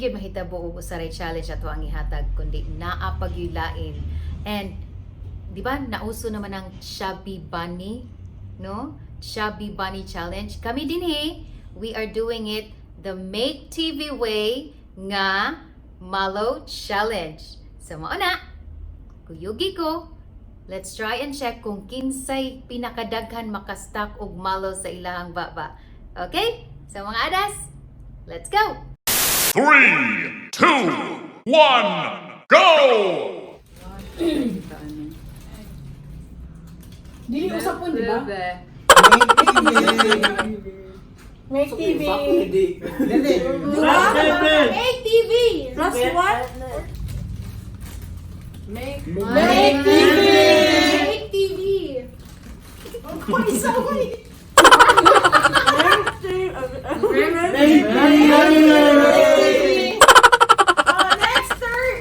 gyud mahitabo og usaray challenge ato ang ihatag kundi naa pag yung lain. And di ba nauso naman ang Chubby Bunny, no? Chubby Bunny challenge. Kami din we are doing it the Make TV way nga Malo challenge. So mao na. Kuyugi ko. Let's try and check kung kinsay pinakadaghan makastock og malo sa ilahang baba. Okay? So mga adas, let's go! 3, 2, 1, go! Dili usap po, di ba? Make TV. Make TV. Plus what? Make Make TV. Make TV. Next turn.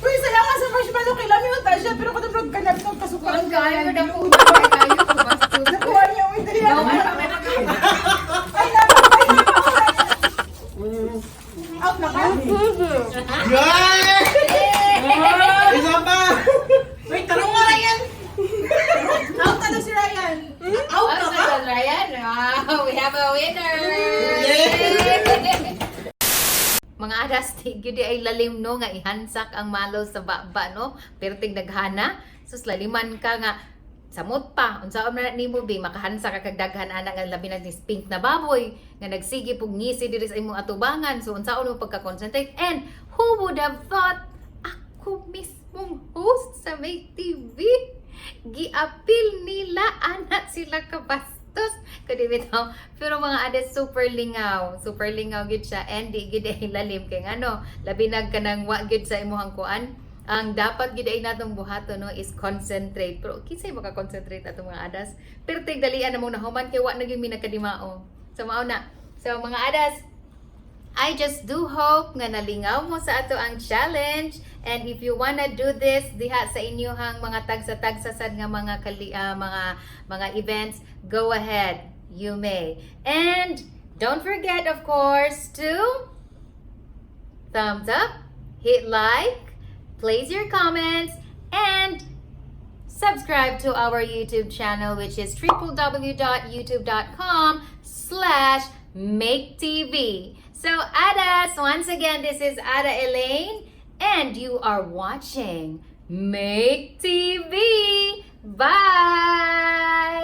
Uy, salamat sa marshmallow kay Lami yung tasya, pero katulog ka na ng kasukaran Kayo na po. Kayo po bastos. Nakuha niya yung ito yan. Ay, out na ka? Isa pa! Wait, tanong nga lang yan. Out na si Ryan. Out na ka? Ryan. Wow, we have a winner! Mga adas, tigyo di ay lalim no, nga ihansak ang malo sa baba no, pero tig naghana, sus laliman ka nga, samot pa, unsaon na nimo bi, makahansak ka kag daghan ana nga labi na ni pink na baboy, nga nagsige pug ngisi diri sa imong atubangan, so unsaon mo pagka-concentrate, and who would have thought, ako mismong host sa Make TV, giapil nila, ana sila kabastos, kadi bitaw, pero mga adas super lingaw gid siya, and di gid ay lalim kay ano, labi nag kanang wa gid sa imong kuan. Ang dapat gid ay natong buhaton no is concentrate, pero kinsay maka-concentrate atong mga adas, pero tigdalian na mo nahuman kay wa na gyud mi nakadimao, so mao na. So mga adas, I just do hope nga nalingaw mo sa ato ang challenge, and if you wanna do this diha sa inyong mga tagsa-tagsa sad nga mga mga events, go ahead, you may. And don't forget of course to thumbs up, hit like, place your comments, and subscribe to our YouTube channel, which is www.youtube.com/maketv. So Adas, once again, this is Ada Elaine, and you are watching Make TV. Bye!